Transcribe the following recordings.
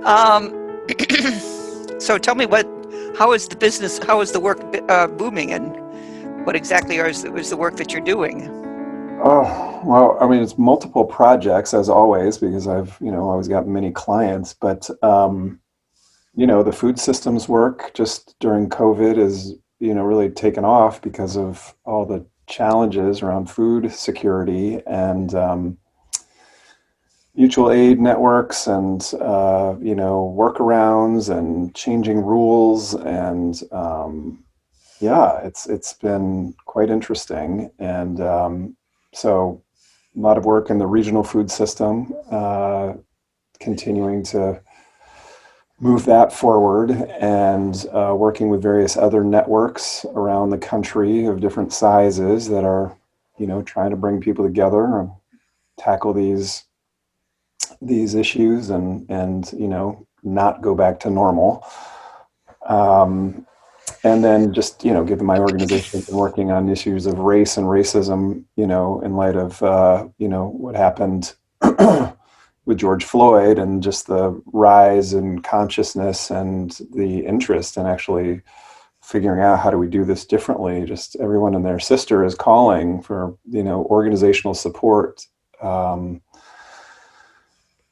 Um, so tell me how is the work booming, and what exactly is the work that you're doing? Oh, well, I mean, it's multiple projects as always because I've, always got many clients, but the food systems work just during COVID is, really taken off because of all the challenges around food security and mutual aid networks and workarounds and changing rules and yeah, it's been quite interesting and so a lot of work in the regional food system, continuing to move that forward and working with various other networks around the country of different sizes that are, trying to bring people together and tackle these issues and not go back to normal. And then just, given my organization has been working on issues of race and racism, in light of, what happened with George Floyd and just the rise in consciousness and the interest in actually figuring out how do we do this differently. Just everyone and their sister is calling for, organizational support.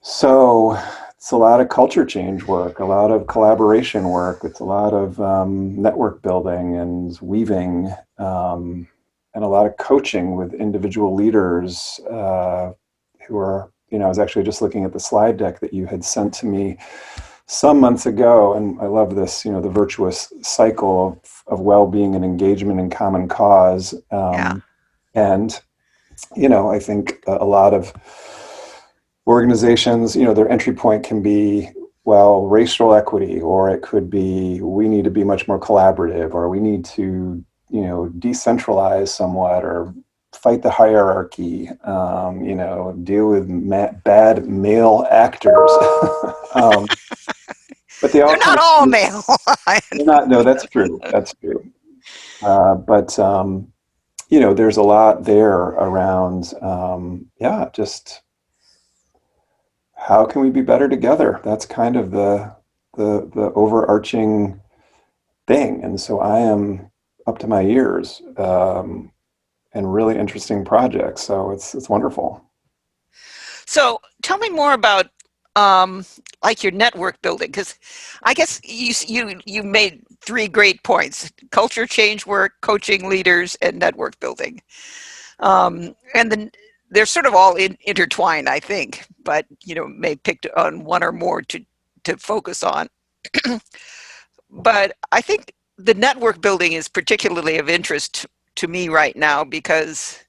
So it's a lot of culture change work, a lot of collaboration work. It's a lot of network building and weaving, and a lot of coaching with individual leaders who are, I was actually just looking at the slide deck that you had sent to me some months ago, and I love this, the virtuous cycle of well-being and engagement and common cause. Yeah. And, I think a lot of organizations, their entry point can be, well, racial equity, or it could be, we need to be much more collaborative, or we need to, decentralize somewhat, or fight the hierarchy, deal with bad male actors. But they all They're kind not of, all male. they're not, no, that's true. That's true. But there's a lot there around, just how can we be better together? That's kind of the overarching thing. And so I am up to my ears in really interesting projects. So it's wonderful. So tell me more about like your network building, because I guess you made three great points: culture change work, coaching leaders, and network building. And then they're sort of all intertwined, I think, but may pick on one or more to focus on. But I think the network building is particularly of interest to me right now because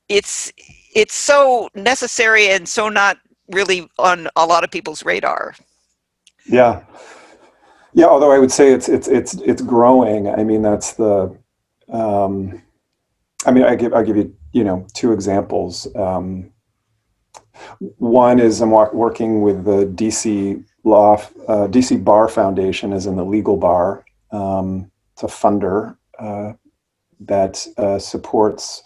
it's it's so necessary and so not really on a lot of people's radar. Yeah. Yeah. Although I would say it's growing. I mean, that's the, um, I'll give you, two examples. One is I'm working with the DC Bar Foundation, as in the legal bar. It's a funder that supports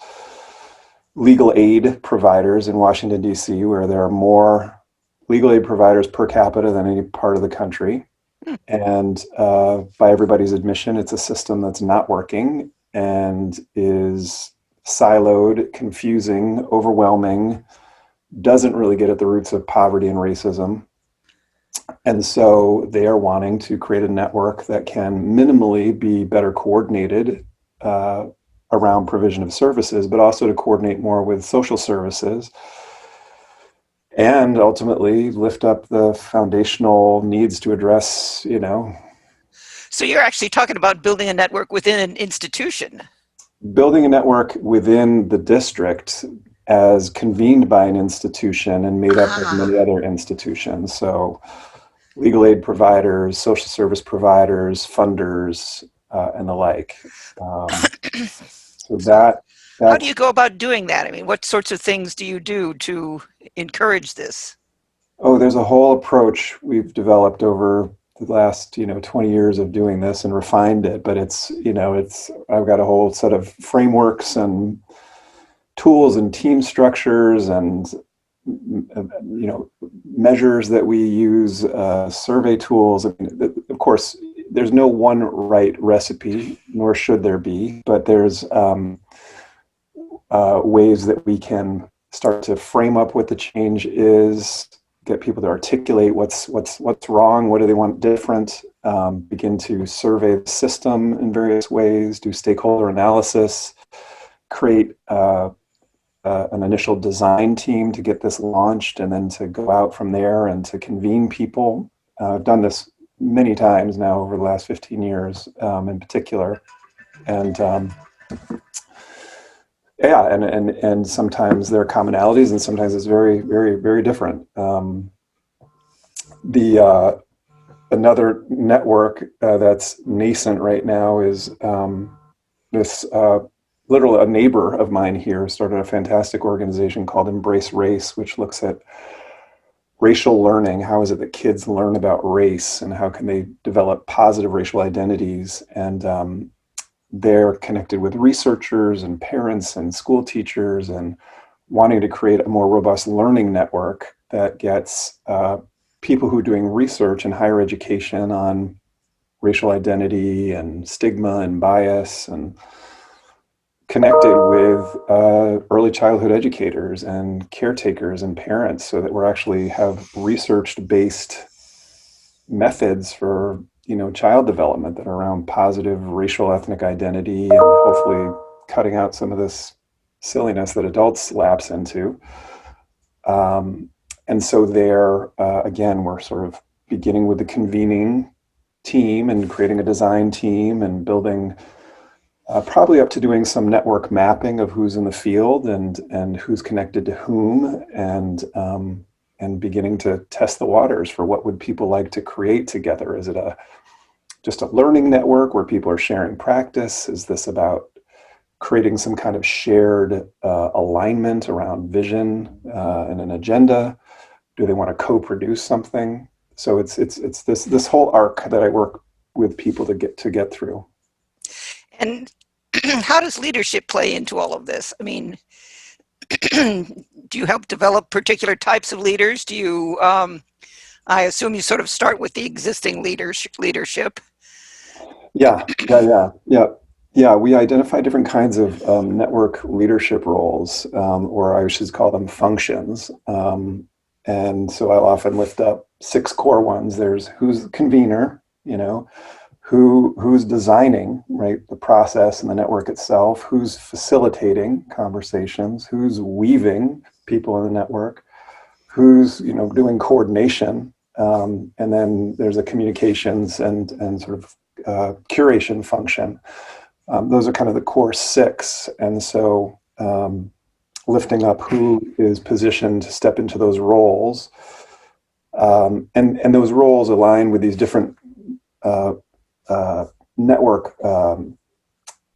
legal aid providers in Washington, D.C., where there are more legal aid providers per capita than any part of the country. And by everybody's admission, it's a system that's not working and is siloed, confusing, overwhelming, doesn't really get at the roots of poverty and racism. And so they are wanting to create a network that can minimally be better coordinated around provision of services, but also to coordinate more with social services and ultimately lift up the foundational needs to address, So you're actually talking about building a network within an institution. building a network within the district as convened by an institution and made up of Ah, many other institutions. So legal aid providers, social service providers, funders, and the like. So so how do that's you go about doing that? I mean, what sorts of things do you do to encourage this? there's a whole approach we've developed over the last 20 years of doing this and refined it. But it's I've got a whole set of frameworks and tools and team structures and measures that we use, survey tools. I mean, of course, there's no one right recipe, nor should there be, but there's ways that we can start to frame up what the change is, get people to articulate what's wrong, what do they want different, begin to survey the system in various ways, do stakeholder analysis, create an initial design team to get this launched, and then to go out from there and to convene people. I've done this many times now over the last 15 years in particular. And yeah, and sometimes there are commonalities, and sometimes it's very, very, very different. Another network that's nascent right now is this. Literally, a neighbor of mine here started a fantastic organization called Embrace Race, which looks at racial learning. How is it that kids learn about race, and how can they develop positive racial identities? And they're connected with researchers and parents and school teachers, and wanting to create a more robust learning network that gets people who are doing research in higher education on racial identity and stigma and bias, and connected with early childhood educators and caretakers and parents, so that we're actually have research-based methods for child development that are around positive racial ethnic identity, and hopefully cutting out some of this silliness that adults lapse into. And so there, again, we're sort of beginning with the convening team and creating a design team and building probably up to doing some network mapping of who's in the field and who's connected to whom, and beginning to test the waters for what would people like to create together. Is it just a learning network where people are sharing practice? Is this about creating some kind of shared alignment around vision and an agenda? Do they want to co-produce something? So it's this whole arc that I work with people to get through. And how does leadership play into all of this? I mean, do you help develop particular types of leaders? Do you, I assume you sort of start with the existing leadership. Yeah. We identify different kinds of network leadership roles, or I should call them functions. And so I'll often lift up 6 core ones. There's who's the convener, who's designing, right, the process and the network itself, who's facilitating conversations, who's weaving people in the network, who's doing coordination, and then there's a communications and sort of curation function. Those are kind of the core 6, and so lifting up who is positioned to step into those roles, and those roles align with these different network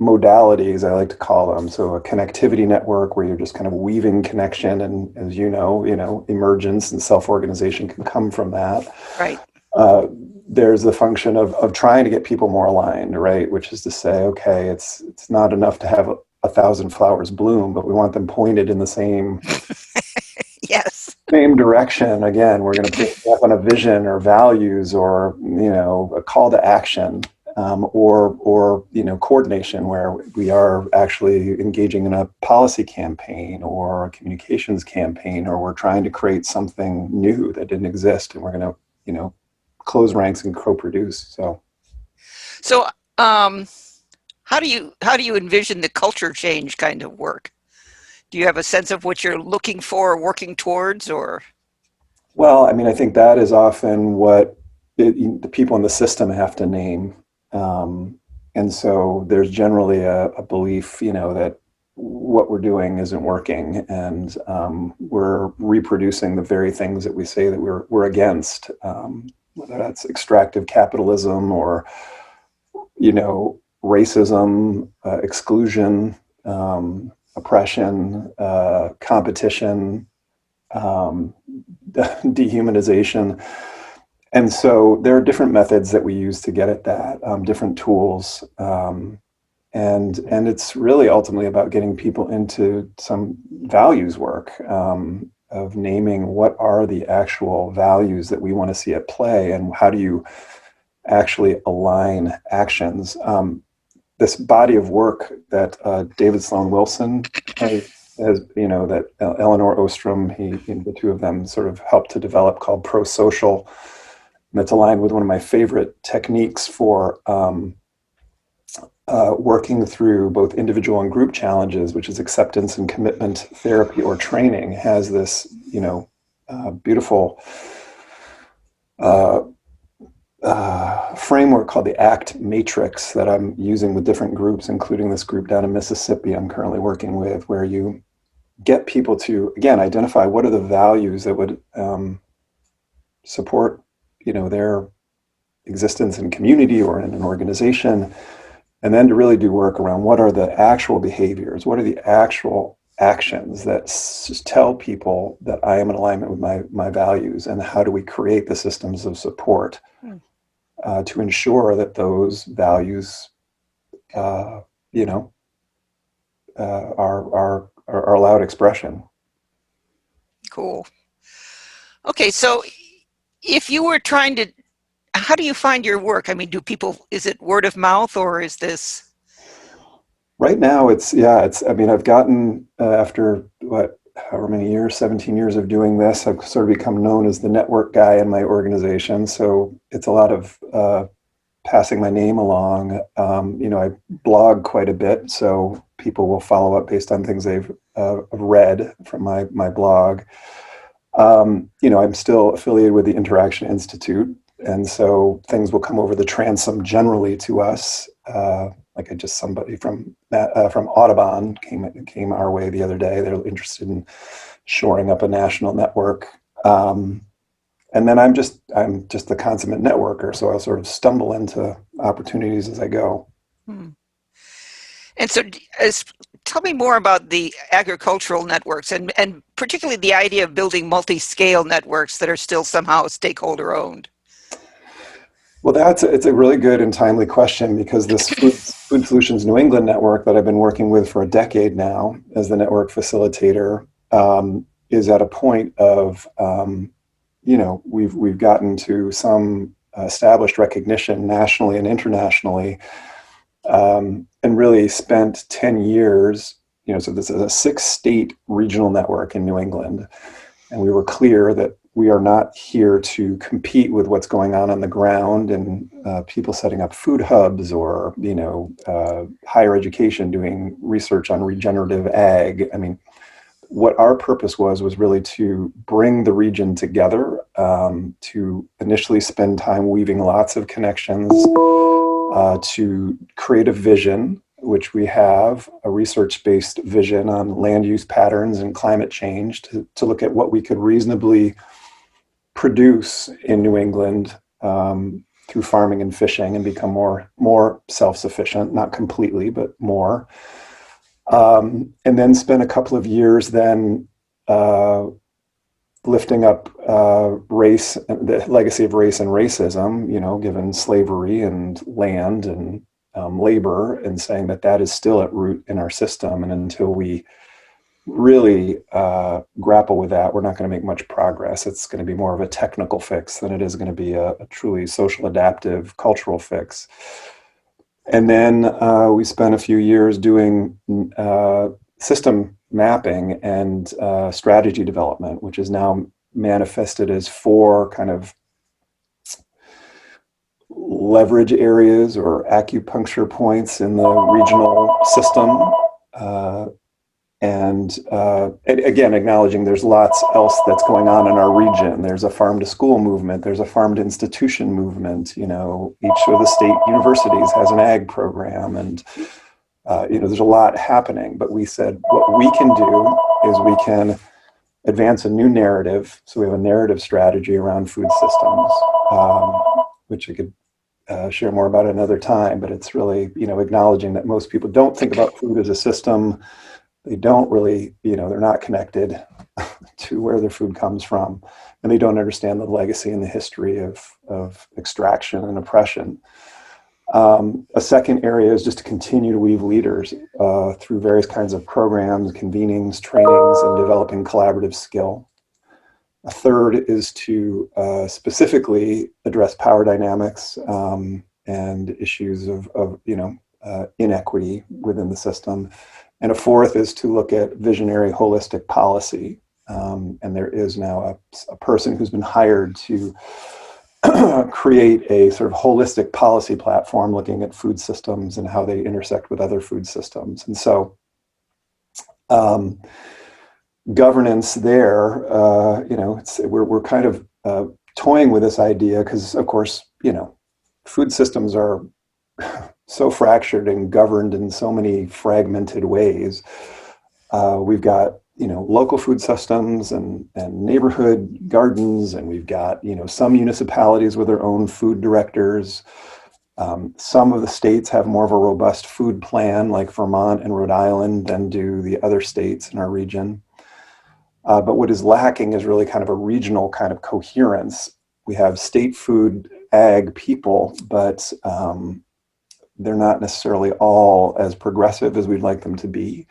modalities, I like to call them. So a connectivity network where you're just kind of weaving connection, and as emergence and self-organization can come from that. Right. There's the function of trying to get people more aligned, right? Which is to say, okay, it's not enough to have 1,000 flowers bloom, but we want them pointed in the same Yes. Same direction. Again, we're going to put up on a vision or values or a call to action, or coordination where we are actually engaging in a policy campaign or a communications campaign, or we're trying to create something new that didn't exist, and we're going to close ranks and co-produce. So how do you envision the culture change kind of work? Do you have a sense of what you're looking for or working towards, or? Well, I mean, I think that is often what the people in the system have to name. And so there's generally a belief, that what we're doing isn't working, and we're reproducing the very things that we say that we're against, whether that's extractive capitalism or, racism, exclusion, oppression, competition, dehumanization. And so there are different methods that we use to get at that, different tools. And it's really ultimately about getting people into some values work. of naming what are the actual values that we want to see at play, and how do you actually align actions. This body of work that David Sloan Wilson has, that Eleanor Ostrom, the two of them sort of helped to develop, called pro-social. And that's aligned with one of my favorite techniques for working through both individual and group challenges, which is acceptance and commitment therapy or training. Has this, beautiful framework called the ACT matrix that I'm using with different groups, including this group down in Mississippi I'm currently working with, where you get people to, again, identify what are the values that would support, their existence in community or in an organization, and then to really do work around what are the actual behaviors, what are the actual actions that tell people that I am in alignment with my values, and how do we create the systems of support to ensure that those values, are allowed expression. Cool. Okay, so if you were trying to, how do you find your work? I mean, is it word of mouth, or is this? Right now, I've gotten, after however many years, 17 years of doing this, I've sort of become known as the network guy in my organization. So it's a lot of passing my name along. I blog quite a bit, so people will follow up based on things they've read from my blog. I'm still affiliated with the Interaction Institute, and so things will come over the transom generally to us. Somebody from Audubon came our way the other day. They're interested in shoring up a national network. And then I'm just the consummate networker, so I'll sort of stumble into opportunities as I go. And so tell me more about the agricultural networks, and particularly the idea of building multi-scale networks that are still somehow stakeholder owned. Well, it's a really good and timely question, because this Food Solutions New England network that I've been working with for a decade now as the network facilitator is at a point of, we've gotten to some established recognition nationally and internationally, and really spent 10 years, so this is a 6-state regional network in New England. And we were clear that we are not here to compete with what's going on the ground and people setting up food hubs or, higher education doing research on regenerative ag. I mean, what our purpose was really to bring the region together, to initially spend time weaving lots of connections, to create a vision, which we have, a research-based vision on land use patterns and climate change, to look at what we could reasonably produce in New England through farming and fishing, and become more self-sufficient, not completely, but more. And then spend a couple of years then lifting up race, the legacy of race and racism, given slavery and land and labor, and saying that is still at root in our system. And until we really grapple with that, we're not going to make much progress. It's going to be more of a technical fix than it is going to be a truly social adaptive cultural fix. And then we spent a few years doing system mapping and strategy development, which is now manifested as 4 kind of leverage areas or acupuncture points in the regional system. And again, acknowledging there's lots else that's going on in our region. There's a farm to school movement. There's a farm to institution movement. Each of the state universities has an ag program, and there's a lot happening. But we said what we can do is we can advance a new narrative. So we have a narrative strategy around food systems, which I could share more about another time. But it's really, acknowledging that most people don't think about food as a system. They don't really, they're not connected to where their food comes from, and they don't understand the legacy and the history of extraction and oppression. A second area is just to continue to weave leaders through various kinds of programs, convenings, trainings, and developing collaborative skill. A third is to specifically address power dynamics and issues of inequity within the system. And a fourth is to look at visionary holistic policy. And there is now a person who's been hired to create a sort of holistic policy platform looking at food systems and how they intersect with other food systems. And so governance there, we're kind of toying with this idea because, of course, food systems are so fractured and governed in so many fragmented ways. We've got local food systems and neighborhood gardens, and we've got some municipalities with their own food directors. Some of the states have more of a robust food plan, like Vermont and Rhode Island, than do the other states in our region. But what is lacking is really kind of a regional kind of coherence. We have state food ag people, but they're not necessarily all as progressive as we'd like them to be.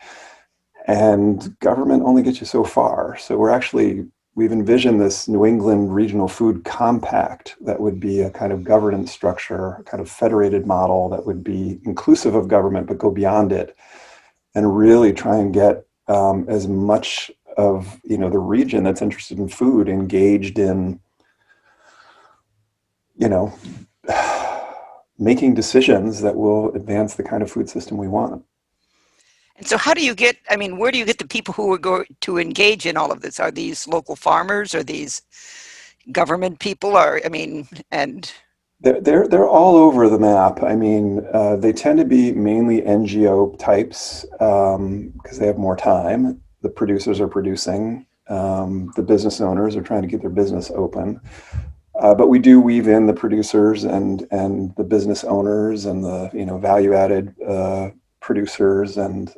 And government only gets you so far. So we've envisioned this New England Regional Food Compact that would be a kind of governance structure, a kind of federated model that would be inclusive of government, but go beyond it and really try and get as much of the region that's interested in food engaged in making decisions that will advance the kind of food system we want. And so how do you get, where do you get the people who are going to engage in all of this? Are these local farmers? Are these government people? And they're all over the map. They tend to be mainly NGO types because they have more time. The producers are producing. The business owners are trying to keep their business open. But we do weave in the producers and the business owners and the value-added producers and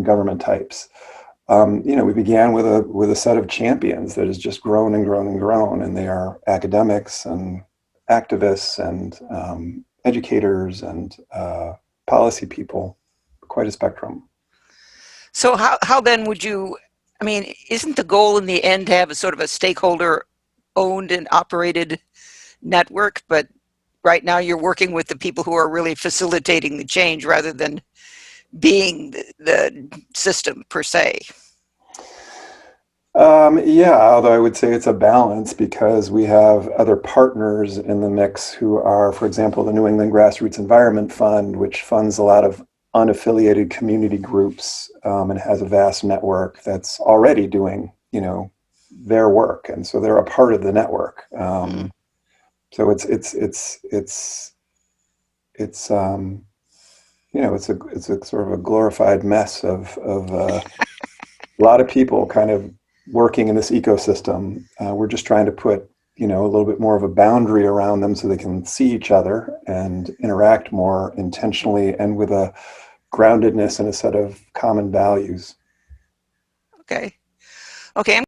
government types. We began with a set of champions that has just grown and grown and grown, and they are academics and activists and educators and policy people, quite a spectrum. so how then would you, isn't the goal in the end to have a sort of a stakeholder owned and operated network? But right now you're working with the people who are really facilitating the change rather than being the system per se. Yeah, although I would say it's a balance because we have other partners in the mix who are, for example, the New England Grassroots Environment Fund, which funds a lot of unaffiliated community groups and has a vast network that's already doing, their work, and so they're a part of the network. So it's a sort of a glorified mess of a lot of people kind of working in this ecosystem. We're just trying to put a little bit more of a boundary around them so they can see each other and interact more intentionally and with a groundedness and a set of common values. Okay. I'm